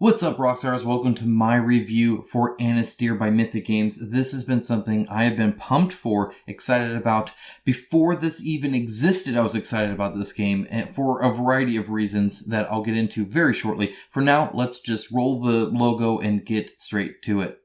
What's up, Rockstars? Welcome to my review for Anastyr by Mythic Games. This has been something I have been pumped for, excited about. Before this even existed, I was excited about this game and for a variety of reasons that I'll get into very shortly. For now, let's just roll the logo and get straight to it.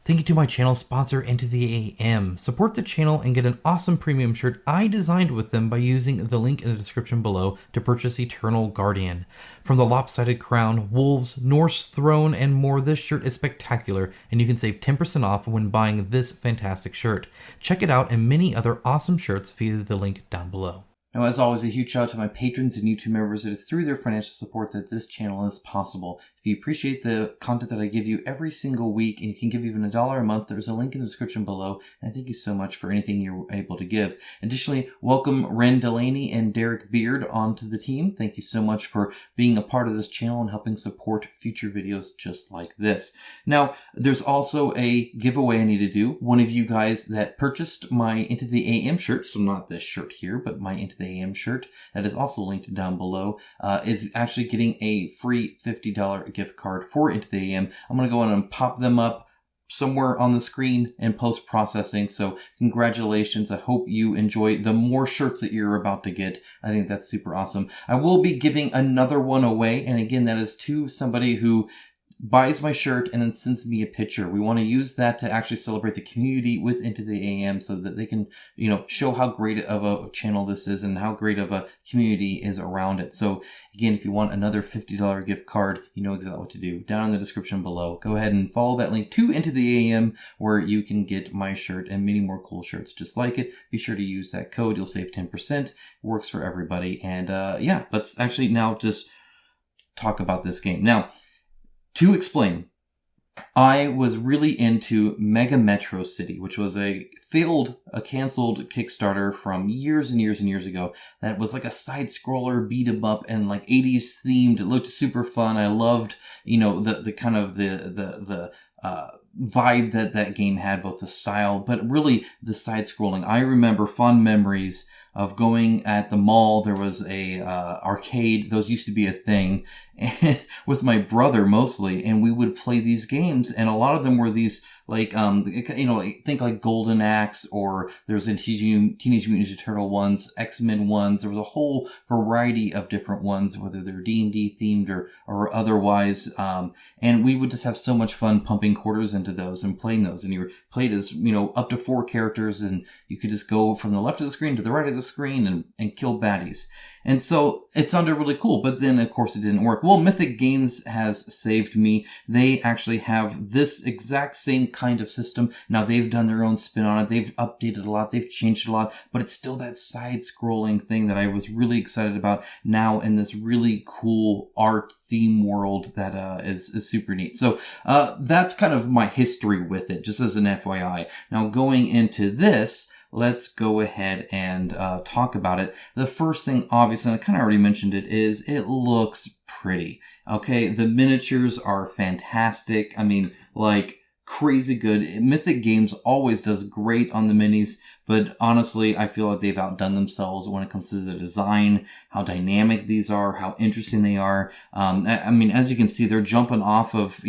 Thank you to my channel sponsor, Into the AM. Support the channel and get an awesome premium shirt I designed with them by using the link in the description below to purchase Eternal Guardian. From the lopsided crown, wolves, Norse throne, and more, this shirt is spectacular, and you can save 10% off when buying this fantastic shirt. Check it out and many other awesome shirts via the link down below. Now, as always, a huge shout out to my patrons and YouTube members. It is through their financial support that this channel is possible. If you appreciate the content that I give you every single week, and you can give even $1 a month, there's a link in the description below. And thank you so much for anything you're able to give. Additionally, welcome Ren Delaney and Derek Beard onto the team. Thank you so much for being a part of this channel and helping support future videos just like this. Now, there's also a giveaway I need to do. One of you guys that purchased my Into the AM shirt, so not this shirt here, but my Into the AM shirt, that is also linked down below, is actually getting a free $50 gift card for Into the AM. I'm going to go on and pop them up somewhere on the screen in post-processing. So congratulations. I hope you enjoy the more shirts that you're about to get. I think that's super awesome. I will be giving another one away. And again, that is to somebody who buys my shirt and then sends me a picture. We want to use that to actually celebrate the community with Into the AM so that they can, show how great of a channel this is and how great of a community is around it. So again, if you want another $50 gift card, you know exactly what to do. Down in the description below, go ahead and follow that link to Into the AM where you can get my shirt and many more cool shirts just like it. Be sure to use that code. You'll save 10%. It works for everybody. And yeah, let's actually now just talk about this game. Now, to explain, I was really into Mega Metro City, which was a canceled Kickstarter from years and years and years ago. That was like a side-scroller beat 'em up and like 80s themed. It looked super fun. I loved, the kind of the vibe that game had, both the style, but really the side-scrolling. I remember fond memories of going at the mall. There was a arcade. Those used to be a thing, and with my brother mostly, and we would play these games, and a lot of them were these think like Golden Axe, or there's a Teenage Mutant Ninja Turtle ones, X-Men ones. There was a whole variety of different ones, whether they're D&D themed or otherwise. And we would just have so much fun pumping quarters into those and playing those. And you played as, up to 4 characters, and you could just go from the left of the screen to the right of the screen and kill baddies. And so it sounded really cool, but then of course it didn't work. Well, Mythic Games has saved me. They actually have this exact same kind of system. Now they've done their own spin on it. They've updated a lot. They've changed a lot, but it's still that side-scrolling thing that I was really excited about now in this really cool art theme world that is super neat. So that's kind of my history with it, just as an FYI. Now going into this, let's go ahead and talk about it. The first thing, obviously, and I kind of already mentioned it, is it looks pretty. Okay, the miniatures are fantastic. I mean, like, crazy good. Mythic Games always does great on the minis, but honestly, I feel like they've outdone themselves when it comes to the design, how dynamic these are, how interesting they are. I mean, as you can see, they're jumping off of,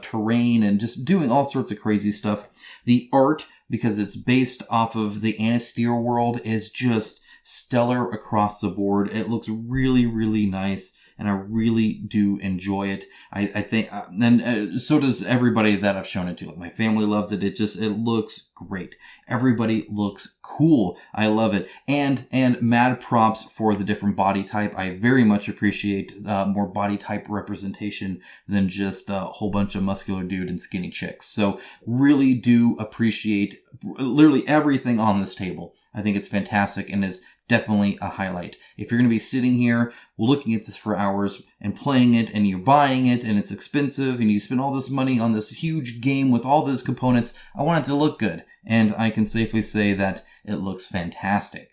terrain and just doing all sorts of crazy stuff. The art, because it's based off of the Anastyr world, is just stellar across the board. It looks really, really nice, and I really do enjoy it. I think, and so does everybody that I've shown it to. Like, my family loves it. It looks great. Everybody looks cool. I love it. And mad props for the different body type. I very much appreciate more body type representation than just a whole bunch of muscular dude and skinny chicks. So really do appreciate literally everything on this table. I think it's fantastic and is definitely a highlight. If you're going to be sitting here looking at this for hours and playing it, and you're buying it and it's expensive and you spend all this money on this huge game with all those components, I want it to look good. And I can safely say that it looks fantastic.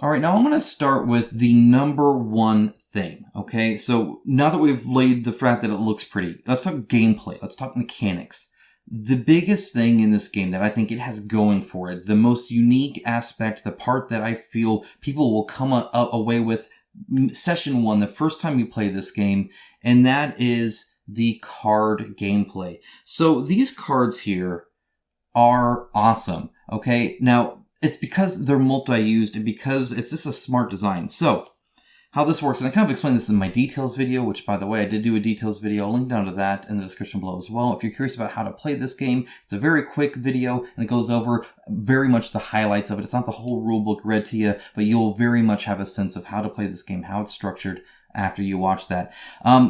All right, now I'm going to start with the number one thing, okay? So now that we've laid the fact that it looks pretty, let's talk gameplay. Let's talk mechanics. the biggest thing in this game that I think it has going for it, the most unique aspect, the part that I feel people will come away with session 1, the first time you play this game, and that is the card gameplay. So these cards here are awesome. Okay, now it's because they're multi-used and because it's just a smart design. So how this works, and I kind of explained this in my details video, which, by the way, I did do a details video. I'll link down to that in the description below as well. If you're curious about how to play this game, it's a very quick video, and it goes over very much the highlights of it. It's not the whole rulebook read to you, but you'll very much have a sense of how to play this game, how it's structured after you watch that.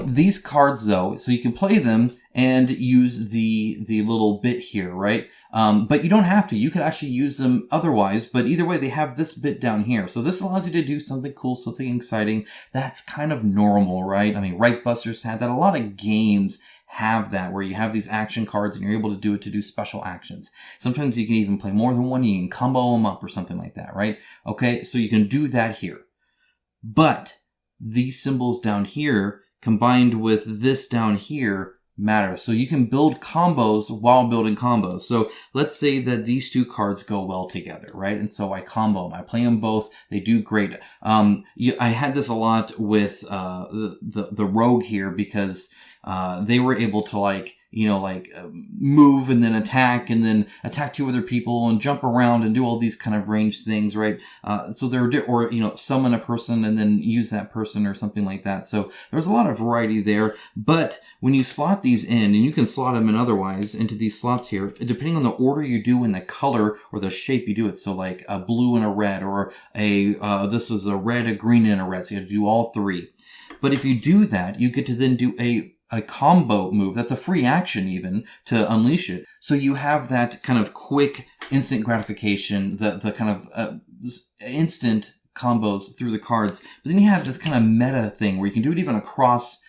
These cards, though, so you can play them and use the little bit here, right? But you don't have to. You can actually use them otherwise, but either way, they have this bit down here. So this allows you to do something cool, something exciting. That's kind of normal, right? I mean, Reichbusters had that. A lot of games have that, where you have these action cards and you're able to do it to do special actions. Sometimes you can even play more than one. You can combo them up or something like that, right? Okay, so you can do that here. But these symbols down here combined with this down here matter. So you can build combos while building combos. So let's say that these two cards go well together, right? And so I combo them. I play them both. They do great. I had this a lot with the rogue here because they were able to move and then attack 2 other people and jump around and do all these kind of ranged things, right? So summon a person and then use that person or something like that. So there's a lot of variety there. But when you slot these in, and you can slot them in otherwise into these slots here, depending on the order you do and the color or the shape you do it. So like a blue and a red, or this is a red, a green, and a red. So you have to do all 3. But if you do that, you get to then do a combo move. That's a free action even to unleash it. So you have that kind of quick, instant gratification, the kind of instant combos through the cards. But then you have this kind of meta thing where you can do it even across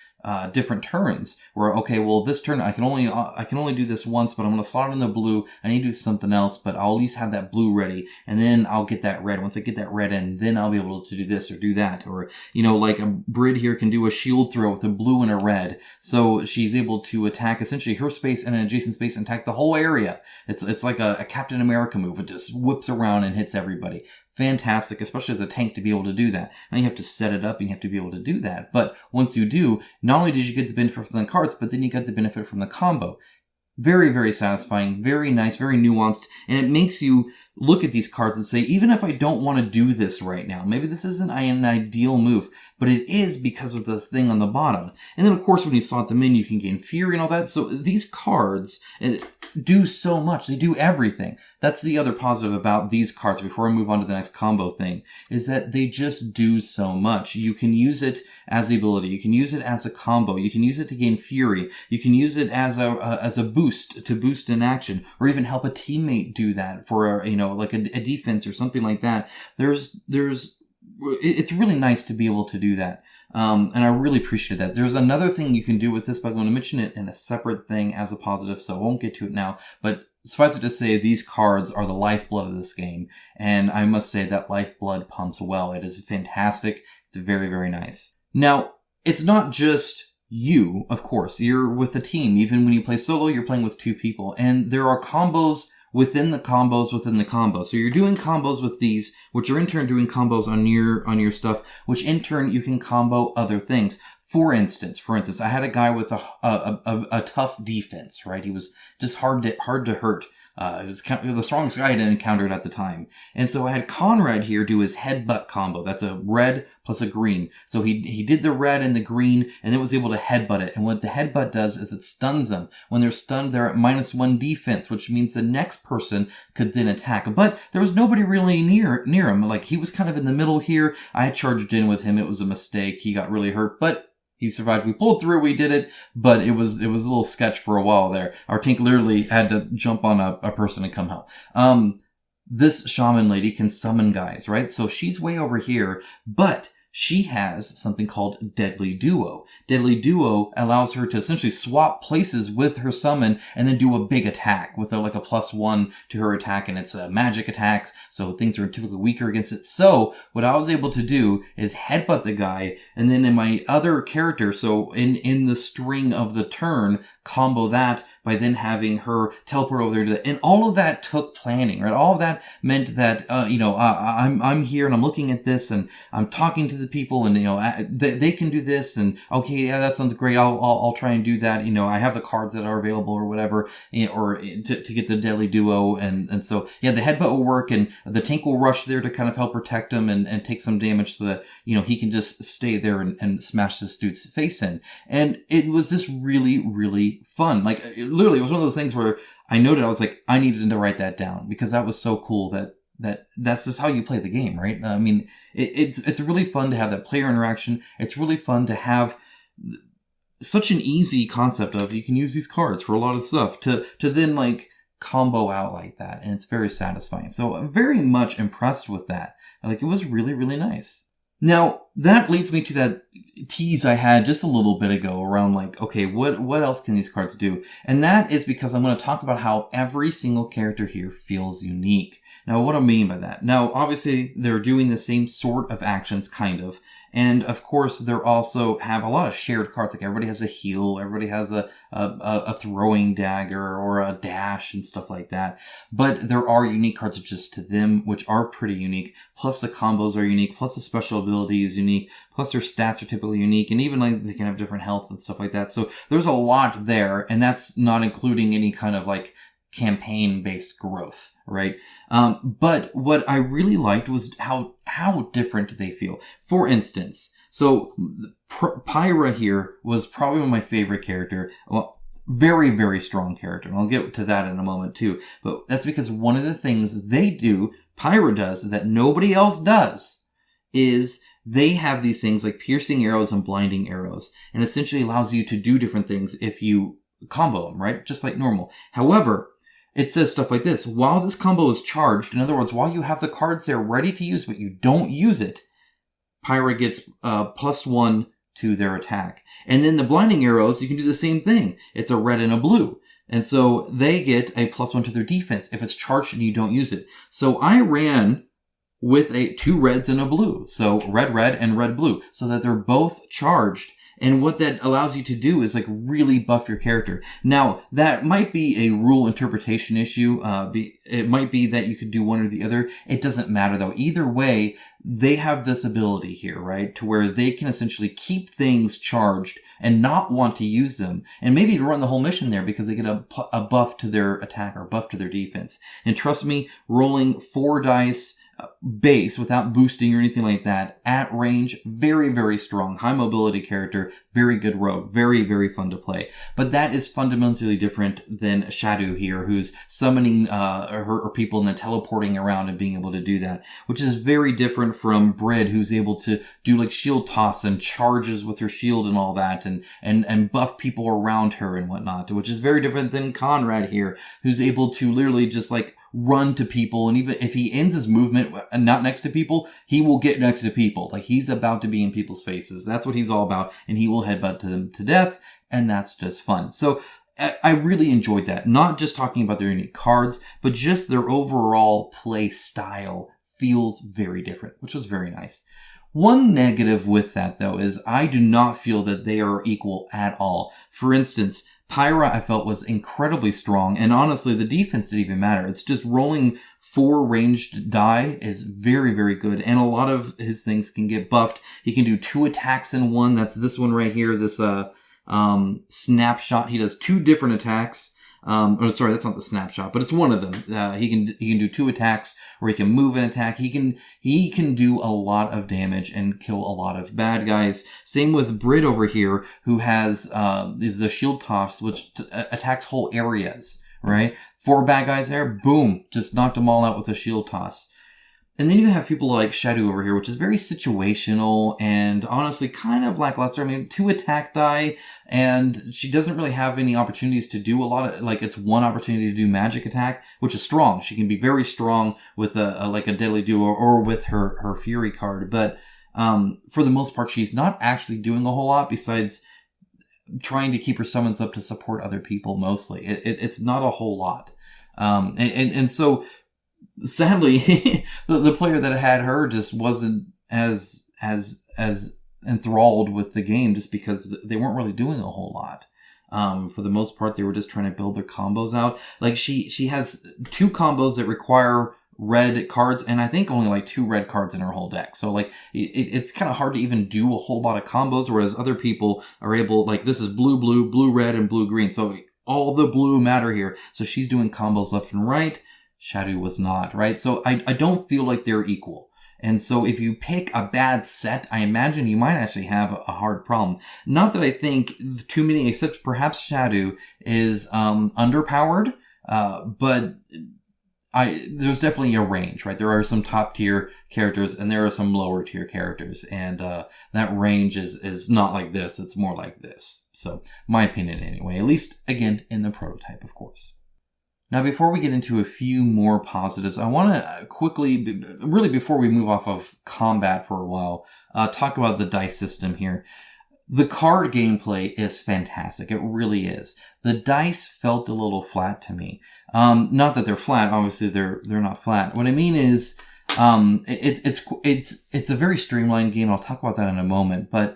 different turns, where, okay, well, this turn I can only do this once, but I'm going to slot in the blue. I need to do something else, but I'll at least have that blue ready, and then I'll get that red. Once I get that red in, then I'll be able to do this or do that. Or, like a Brid here can do a shield throw with a blue and a red, so she's able to attack essentially her space and an adjacent space and attack the whole area. It's like a Captain America move. It just whips around and hits everybody. Fantastic, especially as a tank, to be able to do that. Now you have to set it up and you have to be able to do that. But once you do, not only did you get the benefit from the cards, but then you got the benefit from the combo. Very, very satisfying, very nice, very nuanced, and it makes you look at these cards and say, even if I don't want to do this right now, maybe this isn't an ideal move, but it is because of the thing on the bottom. And then, of course, when you slot them in, you can gain fury and all that. So these cards do so much. They do everything. That's the other positive about these cards, before I move on to the next combo thing, is that they just do so much. You can use it as the ability. You can use it as a combo. You can use it to gain fury. You can use it as a boost, to boost an action, or even help a teammate do that for like a defense or something like that. It's really nice to be able to do that. And I really appreciate that. There's another thing you can do with this, but I'm going to mention it in a separate thing as a positive, so I won't get to it now. But suffice it to say, these cards are the lifeblood of this game, and I must say that lifeblood pumps well. It is fantastic. It's very, very nice. Now, it's not just you, of course. You're with a team. Even when you play solo, you're playing with 2 people, and there are combos within the combos within the combo. So you're doing combos with these, which are in turn doing combos on your stuff, which in turn you can combo other things. For instance, I had a guy with a tough defense, right? He was just hard to hurt. It was kind of the strongest guy I had encountered at the time. And so I had Conrad here do his headbutt combo. That's a red plus a green. So he did the red and the green, and then was able to headbutt it. And what the headbutt does is it stuns them. When they're stunned, they're at -1 defense, which means the next person could then attack. But there was nobody really near him. Like, he was kind of in the middle here. I had charged in with him. It was a mistake. He got really hurt, but he survived. We pulled through. We did it, but it was a little sketch for a while there. Our tank literally had to jump on a person and come help. This shaman lady can summon guys, right? So she's way over here, but she has something called Deadly Duo. Deadly Duo allows her to essentially swap places with her summon and then do a big attack with like a +1 to her attack, and it's a magic attack, so things are typically weaker against it. So what I was able to do is headbutt the guy, and then in my other character, so in the string of the turn, combo that, by then having her teleport over there to that. And all of that took planning, right? All of that meant that, I'm here and I'm looking at this and I'm talking to the people and, they can do this and okay, yeah, that sounds great. I'll try and do that. I have the cards that are available or whatever, or to get the deadly duo. And so, yeah, the headbutt will work and the tank will rush there to kind of help protect him and take some damage so that, he can just stay there and smash this dude's face in. And it was just really, really fun. Like, it was one of those things where I noted, I was like, I needed to write that down because that was so cool that's just how you play the game, right? I mean, it's really fun to have that player interaction. It's really fun to have such an easy concept of you can use these cards for a lot of stuff to then like combo out like that. And it's very satisfying. So I'm very much impressed with that. Like, it was really, really nice. Now, that leads me to that tease I had just a little bit ago around like, okay, what else can these cards do? And that is because I'm going to talk about how every single character here feels unique. Now, what do I mean by that? Now, obviously, they're doing the same sort of actions, kind of. And, of course, they also have a lot of shared cards. Like, everybody has a heal, everybody has a throwing dagger or a dash and stuff like that. But there are unique cards just to them, which are pretty unique. Plus, the combos are unique. Plus, the special ability is unique. Plus, their stats are typically unique. And even, like, they can have different health and stuff like that. So, there's a lot there. And that's not including any kind of, like, campaign-based growth, right? But what I really liked was how different they feel. For instance, so Pyra here was probably one of my favorite character. Well, very, very strong character. And I'll get to that in a moment too. But that's because one of the things Pyra does that nobody else does is they have these things like piercing arrows and blinding arrows, and essentially allows you to do different things if you combo them, right? Just like normal. However, it says stuff like this. While this combo is charged, in other words, while you have the cards there ready to use, but you don't use it, Pyra gets +1 to their attack. And then the blinding arrows, you can do the same thing. It's a red and a blue. And so they get a +1 to their defense if it's charged and you don't use it. So I ran with 2 reds and a blue. So red, and red, blue. So that they're both charged. And what that allows you to do is like really buff your character. Now, that might be a rule interpretation issue. It might be that you could do one or the other. It doesn't matter though. Either way, they have this ability here, right? To where they can essentially keep things charged and not want to use them. And maybe run the whole mission there because they get a buff to their attack or buff to their defense. And trust me, rolling 4 dice base without boosting or anything like that at range, very, very strong, high mobility character, very good rogue, very, very fun to play. But that is fundamentally different than Shadow here, who's summoning her people and then teleporting around and being able to do that, which is very different from Brid, who's able to do like shield toss and charges with her shield and all that and buff people around her and whatnot, which is very different than Conrad here, who's able to literally just like run to people, and even if he ends his movement and not next to people, he will get next to people. Like, he's about to be in people's faces. That's what he's all about, and he will headbutt to them to death, and that's just fun. So I really enjoyed that. Not just talking about their unique cards, but just their overall play style feels very different, which was very nice. One negative with that, though, is I do not feel that they are equal at all. For instance, Pyra, I felt, was incredibly strong, and honestly, the defense didn't even matter. It's just rolling 4 ranged die is very, very good, and a lot of his things can get buffed. He can do 2 attacks in one. That's this one right here, this snapshot. He does 2 different attacks. Sorry, that's not the snapshot, but it's one of them. He can do 2 attacks, or he can move an attack. He can do a lot of damage and kill a lot of bad guys. Same with Brid over here, who has the shield toss, which attacks whole areas. Right, 4 bad guys there, boom, just knocked them all out with a shield toss. And then you have people like Shadow over here, which is very situational and honestly kind of lackluster. I mean, 2 attack die, and she doesn't really have any opportunities to do a lot of, like, it's 1 opportunity to do magic attack, which is strong. She can be very strong with a deadly duo or with her fury card. But, for the most part, she's not actually doing a whole lot besides trying to keep her summons up to support other people mostly. It's not a whole lot. And so, sadly, the player that had her just wasn't as enthralled with the game just because they weren't really doing a whole lot. For the most part, they were just trying to build their combos out. Like she has 2 combos that require red cards, and I think only like 2 red cards in her whole deck. So like it's kind of hard to even do a whole lot of combos, whereas other people are able, like this is blue, blue, blue, red, and blue, green. So all the blue matter here. So she's doing combos left and right. Shadow was not, right? So I don't feel like they're equal. And so if you pick a bad set, I imagine you might actually have a hard problem. Not that I think too many, except perhaps Shadow is underpowered, but there's definitely a range, right? There are some top tier characters and there are some lower tier characters, and that range is not like this, it's more like this. So my opinion anyway, at least again in the prototype, of course. Now, before we get into a few more positives, I want to quickly, really before we move off of combat for a while, talk about the dice system here. The card gameplay is fantastic. It really is. The dice felt a little flat to me. Not that they're flat. Obviously, they're not flat. What I mean is, it's a very streamlined game. I'll talk about that in a moment. But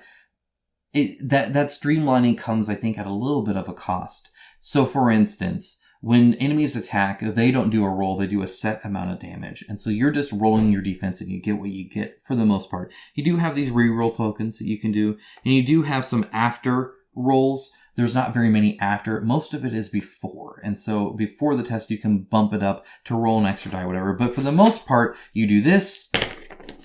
that streamlining comes, I think, at a little bit of a cost. So, for instance, when enemies attack, they don't do a roll, they do a set amount of damage. And so you're just rolling your defense and you get what you get for the most part. You do have these reroll tokens that you can do, and you do have some after rolls. There's not very many after. Most of it is before. And so before the test, you can bump it up to roll an extra die, whatever. But for the most part, you do this,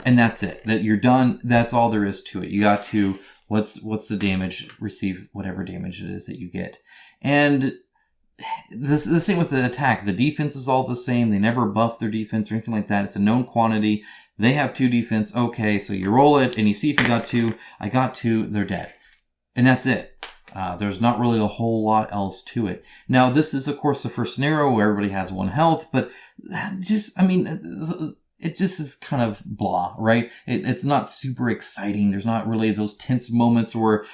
and that's it. That you're done. That's all there is to it. You got to, what's the damage? Receive whatever damage it is that you get. And the same with the attack. The defense is all the same. They never buff their defense or anything like that. It's a known quantity. They have 2 defense. Okay, so you roll it and you see if you got 2. I got 2. They're dead. And that's it. There's not really a whole lot else to it. Now, this is, of course, the first scenario where everybody has 1 health, but it just is kind of blah, right? It's not super exciting. There's not really those tense moments where,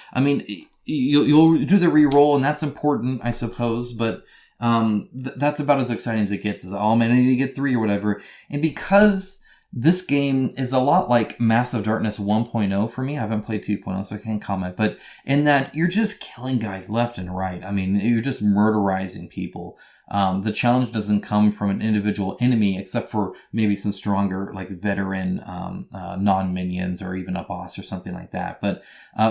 you'll do the re-roll, and that's important, I suppose, but that's about as exciting as it gets. Is, oh man, I need to get 3 or whatever. And because this game is a lot like Massive Darkness 1.0 for me, I haven't played 2.0, so I can't comment, but in that you're just killing guys left and right. I mean, you're just murderizing people. The challenge doesn't come from an individual enemy, except for maybe some stronger, like veteran, non-minions, or even a boss or something like that. But,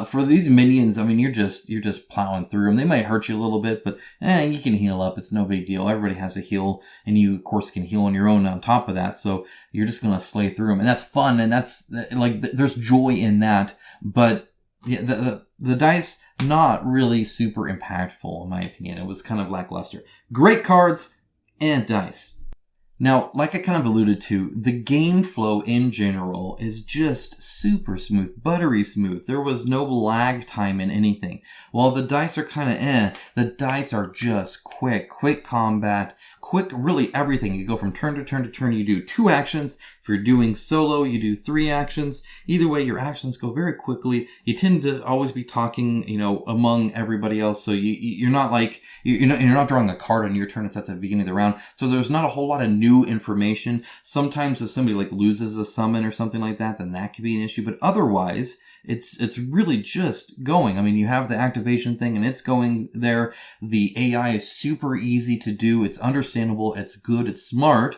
for these minions, I mean, you're just plowing through them. They might hurt you a little bit, but, you can heal up. It's no big deal. Everybody has a heal, and you, of course, can heal on your own on top of that. So you're just gonna slay through them. And that's fun, and that's, like, there's joy in that. But, yeah, the dice, not really super impactful, in my opinion. It was kind of lackluster. Great cards and dice. Now, like I kind of alluded to, the game flow in general is just super smooth, buttery smooth. There was no lag time in anything. While the dice are kind of the dice are just quick combat, quick really everything. You go from turn to turn to turn, you do 2 actions. If you're doing solo, you do 3 actions. Either way, your actions go very quickly. You tend to always be talking, among everybody else. So you're not like, you're not drawing a card on your turn. It's at the beginning of the round. So there's not a whole lot of new information. Sometimes if somebody like loses a summon or something like that, then that could be an issue. But otherwise, it's really just going. I mean, you have the activation thing and it's going there. The AI is super easy to do. It's understandable. It's good. It's smart.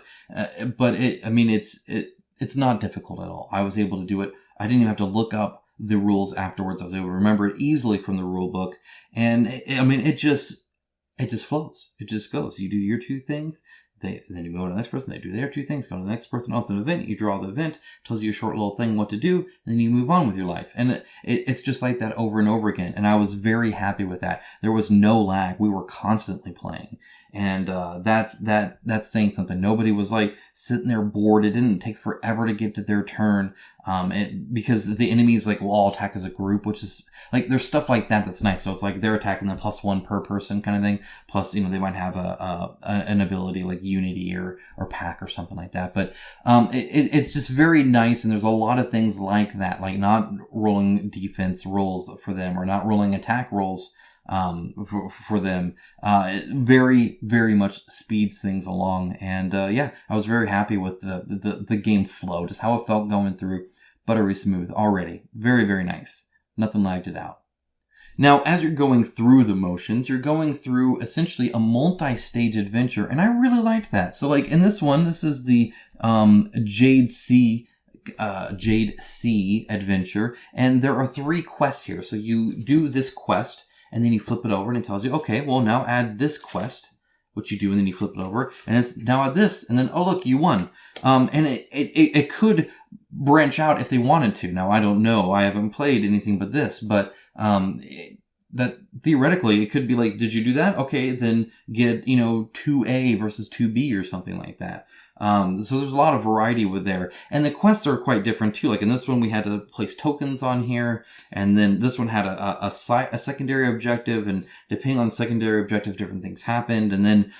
But it's not difficult at all. I was able to do it. I didn't even have to look up the rules afterwards. I was able to remember it easily from the rule book. And it just flows. It just goes. You do your 2 things. Then you go to the next person, they do their 2 things, go to the next person. Oh, it's an event. You draw the event, tells you a short little thing what to do, and then you move on with your life. And it's just like that over and over again. And I was very happy with that. There was no lag. We were constantly playing. And that's saying something. Nobody was like sitting there bored. It didn't take forever to get to their turn. Because the enemies like will all attack as a group, which is like, there's stuff like that that's nice. So it's like they're attacking them +1 per person kind of thing. Plus, they might have an ability like unity or pack or something like that. But it's just very nice. And there's a lot of things like that, like not rolling defense rolls for them or not rolling attack rolls for them. It very, very much speeds things along. And, I was very happy with the game flow, just how it felt going through. Buttery smooth already. Very, very nice. Nothing lagged it out. Now, as you're going through the motions, you're going through essentially a multi-stage adventure, and I really liked that. So, like in this one, this is the Jade Sea adventure, and there are 3 quests here. So you do this quest, and then you flip it over, and it tells you, okay, well now add this quest, which you do, and then you flip it over, and it's now add this, and then oh look, you won. And it could branch out if they wanted to. Now I don't know, I haven't played anything but this, but that theoretically it could be like, did you do that? Okay, then get 2A versus 2B or something like that. So there's a lot of variety with there. And the quests are quite different too. Like in this one, we had to place tokens on here. And then this one had a secondary objective. And depending on the secondary objective, different things happened. And then,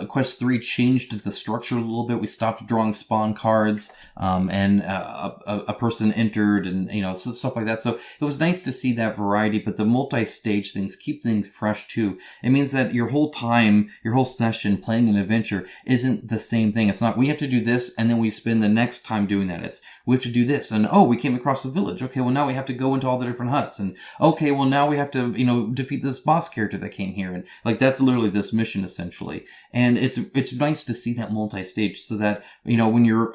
quest 3 changed the structure a little bit. We stopped drawing spawn cards. And a person entered and, so stuff like that. So it was nice to see that variety, but the multi-stage things keep things fresh too. It means that your whole time, your whole session playing an adventure isn't the same thing. It's not, we have to do this and then we spend the next time doing that. It's, we have to do this and, oh, we came across a village. Okay, well now we have to go into all the different huts and, okay, well now we have to, defeat this boss character that came here. And like, that's literally this mission essentially. And it's nice to see that multi-stage so that, when you're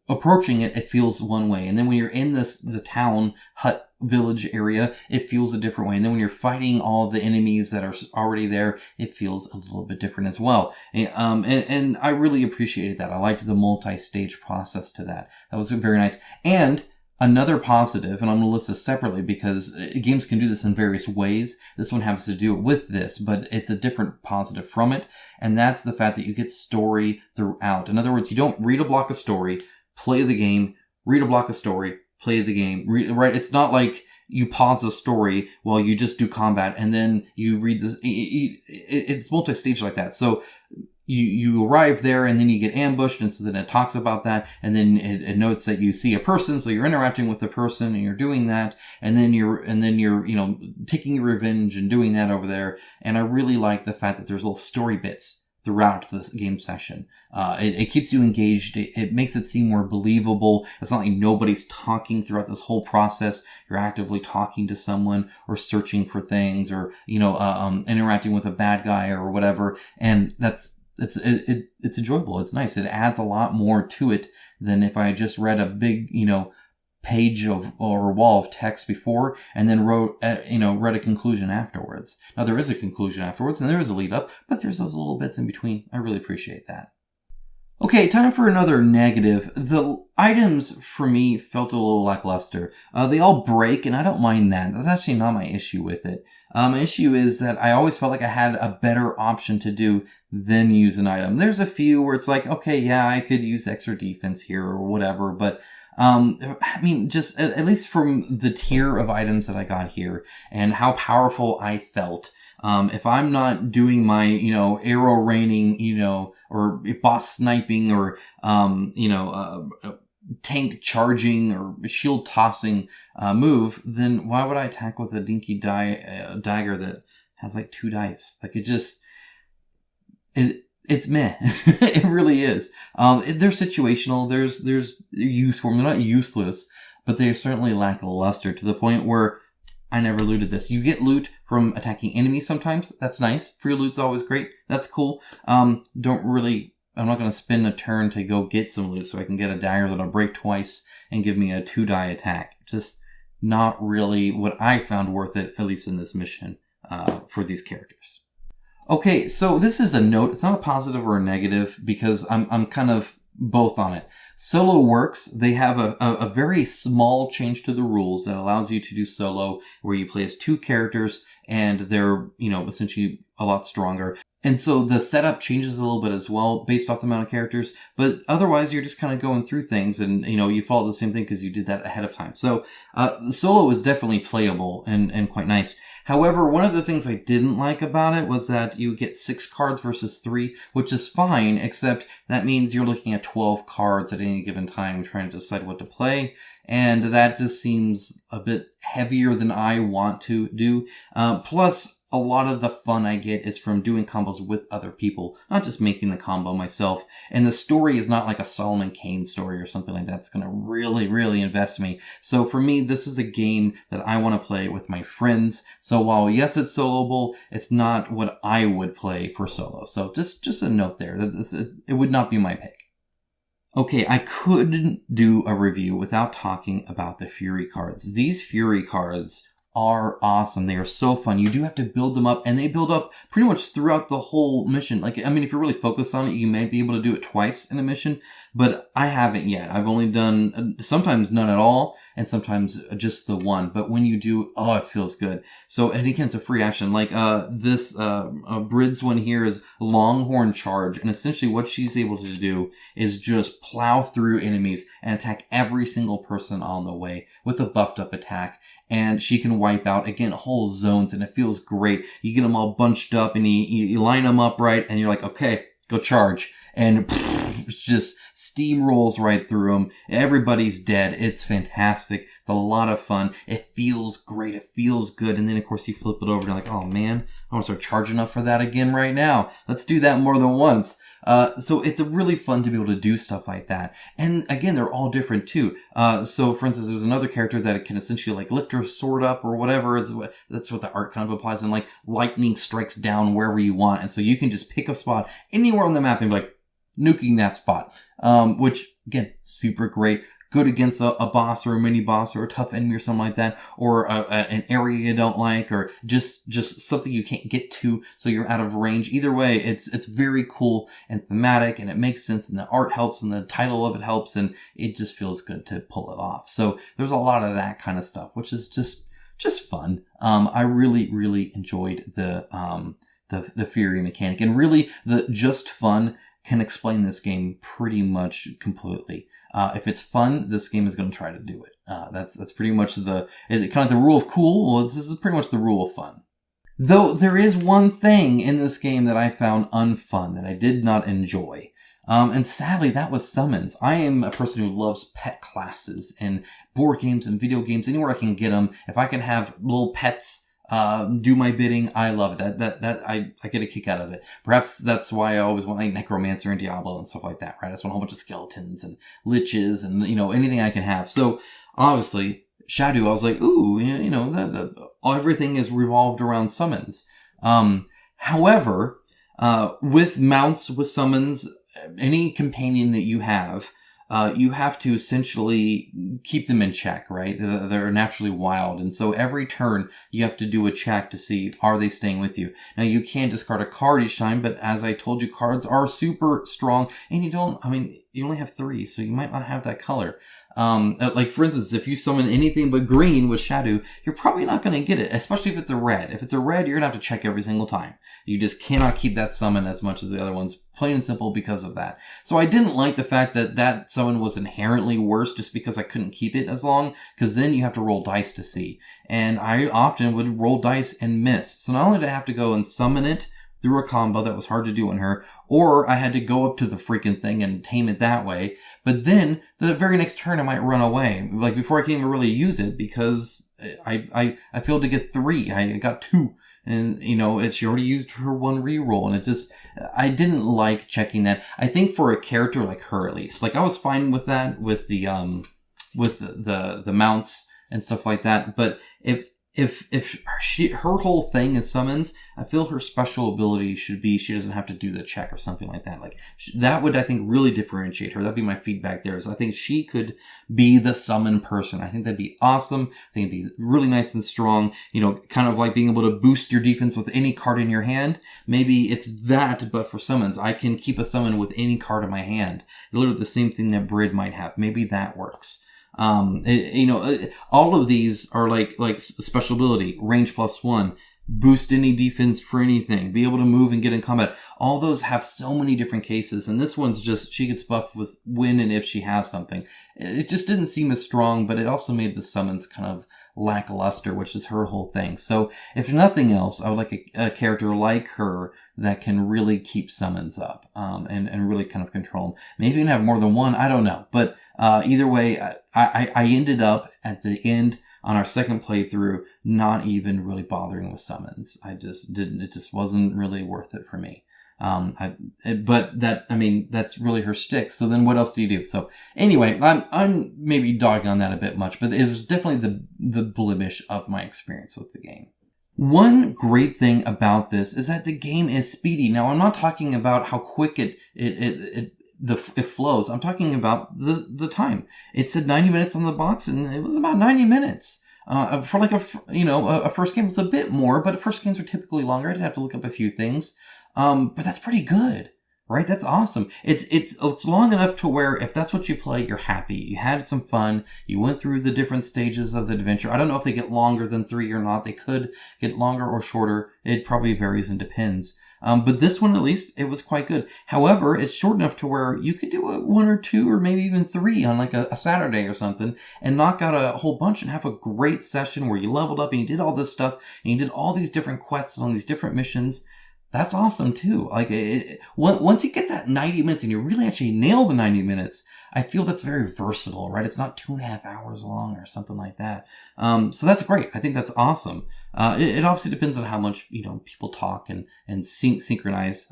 approaching it, it feels one way. And then when you're in the town hut village area, it feels a different way. And then when you're fighting all the enemies that are already there, it feels a little bit different as well. And I really appreciated that. I liked the multi-stage process to that. That was very nice. And another positive, and I'm going to list this separately because games can do this in various ways. This one happens to do it with this, but it's a different positive from it. And that's the fact that you get story throughout. In other words, you don't read a block of story, play the game, read a block of story, play the game, right? It's not like you pause the story while you just do combat and then you read this. It's multi-stage like that. So you arrive there and then you get ambushed, and so then it talks about that, and then it notes that you see a person, so you're interacting with the person and you're doing that, and then you're taking your revenge and doing that over there. And I really like the fact that there's little story bits throughout the game session. It keeps you engaged. It makes it seem more believable. It's not like nobody's talking throughout this whole process. You're actively talking to someone or searching for things or, interacting with a bad guy or whatever. And it's enjoyable. It's nice. It adds a lot more to it than if I just read a big, page or wall of text before and then read a conclusion afterwards. Now there is a conclusion afterwards and there is a lead up, but there's those little bits in between. I really appreciate that. Okay, time for another negative. The items for me felt a little lackluster. They all break and I don't mind that. That's actually not my issue with it. My issue is that I always felt like I had a better option to do than use an item. There's a few where it's like, okay, yeah, I could use extra defense here or whatever, but just at least from the tier of items that I got here and how powerful I felt, if I'm not doing my, arrow raining, or boss sniping or, tank charging or shield tossing, move, then why would I attack with a dinky dagger that has like 2 dice? Like it's meh. It really is. They're situational. There's use for them. They're not useless, but they certainly lack luster to the point where I never looted this. You get loot from attacking enemies sometimes. That's nice. Free loot's always great. That's cool. I'm not going to spend a turn to go get some loot so I can get a dagger that'll break twice and give me a 2-die attack. Just not really what I found worth it, at least in this mission, for these characters. Okay, so this is a note. It's not a positive or a negative because I'm kind of both on it. Solo works. They have a very small change to the rules that allows you to do solo where you play as 2 characters and they're, essentially a lot stronger. And so the setup changes a little bit as well based off the amount of characters, but otherwise you're just kind of going through things and, you follow the same thing because you did that ahead of time. So, the solo is definitely playable and quite nice. However, one of the things I didn't like about it was that you get 6 cards versus 3, which is fine, except that means you're looking at 12 cards at any given time trying to decide what to play. And that just seems a bit heavier than I want to do. Plus, a lot of the fun I get is from doing combos with other people, not just making the combo myself. And the story is not like a Solomon Kane story or something like that. It's going to really, really invest me. So for me, this is a game that I want to play with my friends. So while yes, it's soloable, it's not what I would play for solo. So just a note there. It would not be my pick. Okay, I couldn't do a review without talking about the Fury cards. These Fury cards are awesome. They are so fun. You do have to build them up, and they build up pretty much throughout the whole mission. Like, I mean, if you're really focused on it, you may be able to do it twice in a mission, but I haven't yet. I've only done sometimes none at all, and sometimes just the one. But when you do, oh, it feels good. So, and again, it's a free action. Like, this Brid's one here is Longhorn Charge, and essentially what she's able to do is just plow through enemies and attack every single person on the way with a buffed up attack. And she can wipe out, again, whole zones, and it feels great. You get them all bunched up, and you line them up right, and you're like, okay, go charge. And it's just steamrolls right through them. Everybody's dead. It's fantastic. It's a lot of fun. It feels great. It feels good. And then, of course, you flip it over, and you're like, oh, man, I want to start charging up for that again right now. Let's do that more than once. So it's really fun to be able to do stuff like that. And again, they're all different too. So for instance, there's another character that can essentially like lift her sword up or whatever. That's what the art kind of applies. And like lightning strikes down wherever you want. And so you can just pick a spot anywhere on the map and be like nuking that spot. Which again, super great. Good against a boss or a mini boss or a tough enemy or something like that, or an area you don't like, or just something you can't get to, so you're out of range. Either way, it's very cool and thematic, and it makes sense, and the art helps, and the title of it helps, and it just feels good to pull it off. So there's a lot of that kind of stuff, which is just fun. I really enjoyed the Fury mechanic, and really the just fun can explain this game pretty much completely. If it's fun, this game is going to try to do it. That's pretty much kind of the rule of cool. Well, this is pretty much the rule of fun. Though there is one thing in this game that I found unfun, that I did not enjoy. And sadly, that was summons. I am a person who loves pet classes in board games and video games, anywhere I can get them. If I can have little pets do my bidding, I love it. I get a kick out of it. Perhaps that's why I always want like Necromancer and Diablo and stuff like that, right? I just want a whole bunch of skeletons and liches and, anything I can have. So obviously, Shadow, I was like, ooh, everything is revolved around summons. However, with mounts, with summons, any companion that you have to essentially keep them in check, right? They're naturally wild. And so every turn you have to do a check to see, are they staying with you? Now you can discard a card each time, but as I told you, cards are super strong, and you only have 3, so you might not have that color. Like for instance, if you summon anything but green with Shadow, you're probably not going to get it, especially if it's a red. If it's a red, you're going to have to check every single time. You just cannot keep that summon as much as the other ones, plain and simple because of that. So I didn't like the fact that summon was inherently worse just because I couldn't keep it as long, because then you have to roll dice to see. And I often would roll dice and miss. So not only did I have to go and summon it through a combo that was hard to do on her, or I had to go up to the freaking thing and tame it that way. But then the very next turn I might run away, like before I can even really use it, because I failed to get 3. I got 2. And, she already used her 1 reroll, and I didn't like checking that. I think for a character like her, at least, like I was fine with that, with the mounts and stuff like that. But if her whole thing is summons, I feel her special ability should be she doesn't have to do the check or something like that. Like that would, I think, really differentiate her. That'd be my feedback there. Is I think she could be the summon person. I think that'd be awesome. I think it'd be really nice and strong. Kind of like being able to boost your defense with any card in your hand. Maybe it's that, but for summons, I can keep a summon with any card in my hand. Literally the same thing that Brid might have. Maybe that works. All of these are like special ability, range +1, boost any defense for anything, be able to move and get in combat. All those have so many different cases, and this one's just, she gets buffed with when and if she has something. It just didn't seem as strong, but it also made the summons kind of lackluster, which is her whole thing. So if nothing else, I would like a character like her that can really keep summons up, and really kind of control them. Maybe even have more than one, I don't know. But either way, I ended up at the end on our second playthrough, not even really bothering with summons. I just didn't, it just wasn't really worth it for me. That's really her stick. So then what else do you do? So anyway, I'm maybe dogging on that a bit much, but it was definitely the blemish of my experience with the game. One great thing about this is that the game is speedy. Now, I'm not talking about how quick it flows. I'm talking about the time. It said 90 minutes on the box, and it was about 90 minutes. For like a first game, it's a bit more, but first games are typically longer. I'd have to look up a few things. But that's pretty good, right? That's awesome. It's long enough to where if that's what you play, you're happy. You had some fun. You went through the different stages of the adventure. I don't know if they get longer than 3 or not. They could get longer or shorter. It probably varies and depends. But this one, at least, it was quite good. However, it's short enough to where you could do 1 or 2 or maybe even 3 on like a Saturday or something and knock out a whole bunch and have a great session where you leveled up and you did all this stuff and you did all these different quests on these different missions. That's awesome too. Like once you get that 90 minutes and you really actually nail the 90 minutes, I feel that's very versatile, right? It's not 2.5 hours long or something like that. So that's great. I think that's awesome. It obviously depends on how much, people talk and synchronize.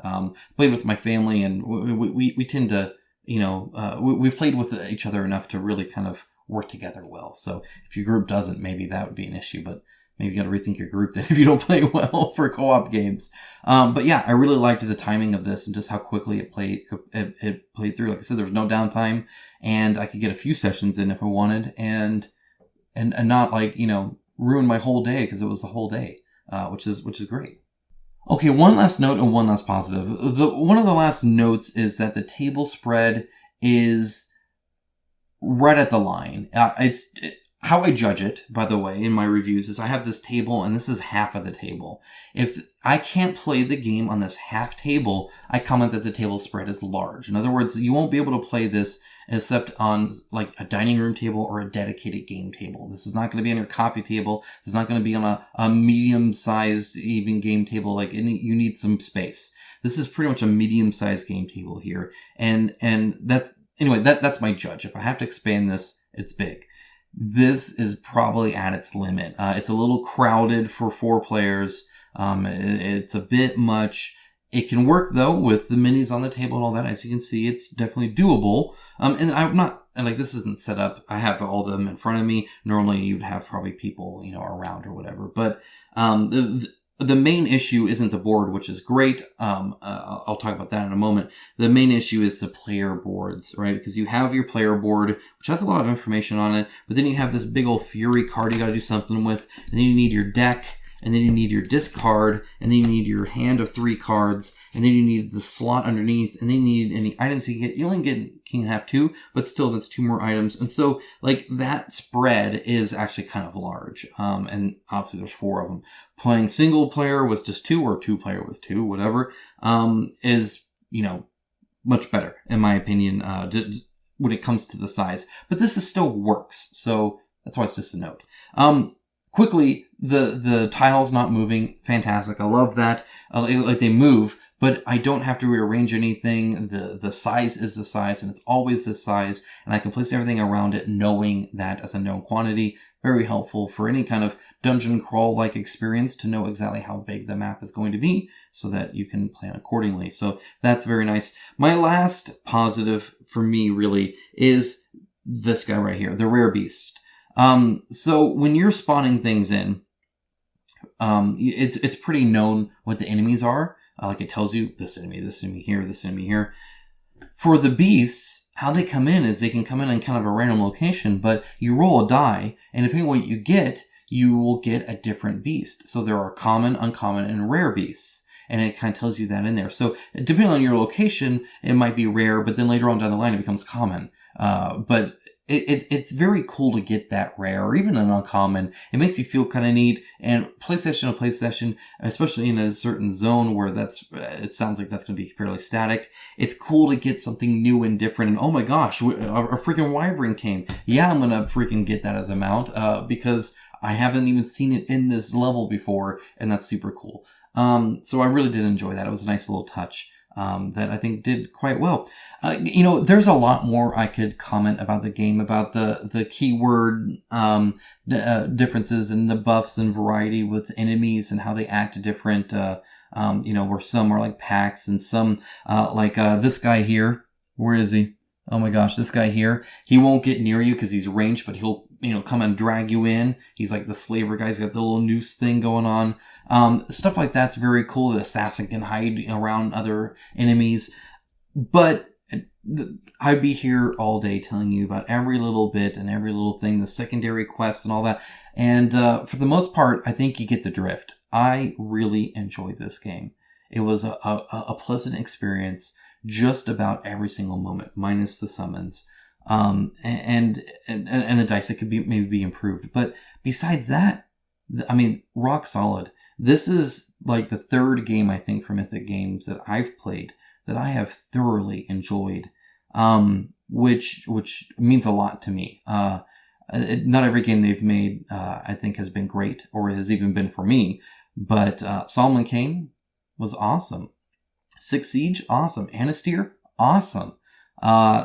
Played with my family and we tend to, we've played with each other enough to really kind of work together well. So if your group doesn't, maybe that would be an issue, but maybe you got to rethink your group then if you don't play well for co-op games. But yeah, I really liked the timing of this and just how quickly it played through. Like I said, there was no downtime and I could get a few sessions in if I wanted and not ruin my whole day because it was the whole day, which is great. Okay, one last note and one last positive. One of the last notes is that the table spread is right at the line. How I judge it, by the way, in my reviews is I have this table and this is half of the table. If I can't play the game on this half table, I comment that the table spread is large. In other words, you won't be able to play this except on like a dining room table or a dedicated game table. This is not going to be on your coffee table. This is not going to be on a medium-sized even game table. Like you need some space. This is pretty much a medium-sized game table here. And that's my judge. If I have to expand this, it's big. This is probably at its limit. It's a little crowded for 4 players. It's a bit much. It can work though with the minis on the table and all that. As you can see, it's definitely doable. And I'm not, and like this isn't set up. I have all of them in front of me. Normally you'd have probably people, around or whatever. But, the main issue isn't the board, which is great. I'll talk about that in a moment. The main issue is the player boards, right? Because you have your player board, which has a lot of information on it, but then you have this big old Fury card you got to do something with, and then you need your deck, and then you need your discard, and then you need your hand of 3 cards, and then you need the slot underneath, and then you need any items you only can have 2, but still that's 2 more items. And so like that spread is actually kind of large. And obviously there's 4 of them. Playing single player with just 2 or 2 player with 2, whatever, is, much better in my opinion, when it comes to the size, but this still works. So that's why it's just a note. Quickly, the tiles not moving, fantastic. I love that. Like they move, but I don't have to rearrange anything. The size is the size, and it's always this size, and I can place everything around it knowing that as a known quantity. Very helpful for any kind of dungeon crawl-like experience to know exactly how big the map is going to be so that you can plan accordingly. So that's very nice. My last positive for me really is this guy right here, the rare beast. So when you're spawning things in, it's pretty known what the enemies are. Like it tells you this enemy here, this enemy here. For the beasts, how they come in is they can come in kind of a random location, but you roll a die, and depending on what you get, you will get a different beast. So there are common, uncommon, and rare beasts. And it kind of tells you that in there. So depending on your location, it might be rare, but then later on down the line, it becomes common. But it's very cool to get that rare or even an uncommon. It makes you feel kind of neat. And play session to play session, especially in a certain zone where it sounds like that's going to be fairly static. It's cool to get something new and different. And oh my gosh, a freaking wyvern came. Yeah, I'm going to freaking get that as a mount, because I haven't even seen it in this level before. And that's super cool. So I really did enjoy that. It was a nice little touch. that I think did quite well. There's a lot more I could comment about the game, about the keyword differences and the buffs and variety with enemies and how they act different. Where some are like packs and some this guy here. Where is he? Oh my gosh, this guy here. He won't get near you because he's ranged, but he'll come and drag you in. He's like the slaver guy. He's got the little noose thing going on. Stuff like that's very cool. The assassin can hide around other enemies. But I'd be here all day telling you about every little bit and every little thing, the secondary quests and all that. And for the most part, I think you get the drift. I really enjoyed this game. It was a pleasant experience just about every single moment, minus the summons. And the dice that could maybe be improved. But besides that, rock solid. This is like the third game, I think, for Mythic Games that I've played that I have thoroughly enjoyed, which means a lot to me. Not every game they've made, I think, has been great or has even been for me. But Solomon Kane was awesome. Six Siege, awesome. Anastyr, awesome.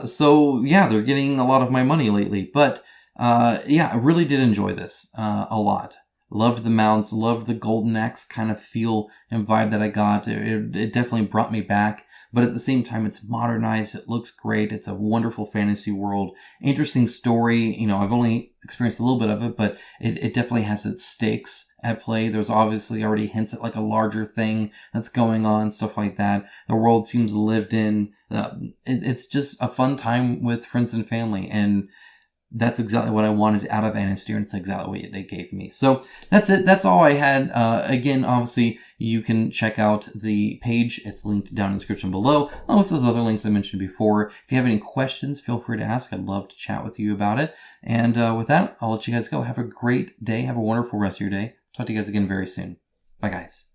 So yeah, they're getting a lot of my money lately. But I really did enjoy this a lot. Loved the mounts, loved the Golden Axe kind of feel and vibe that I got. It definitely brought me back. But at the same time, it's modernized. It looks great. It's a wonderful fantasy world. Interesting story. I've only experienced a little bit of it, but it definitely has its stakes at play. There's obviously already hints at like a larger thing that's going on, stuff like that. The world seems lived in. It's just a fun time with friends and family. And that's exactly what I wanted out of Anastyr, and it's exactly what they gave me. So that's it. That's all I had. Again, obviously, you can check out the page. It's linked down in the description below, along with those other links I mentioned before. If you have any questions, feel free to ask. I'd love to chat with you about it. And with that, I'll let you guys go. Have a great day. Have a wonderful rest of your day. Talk to you guys again very soon. Bye, guys.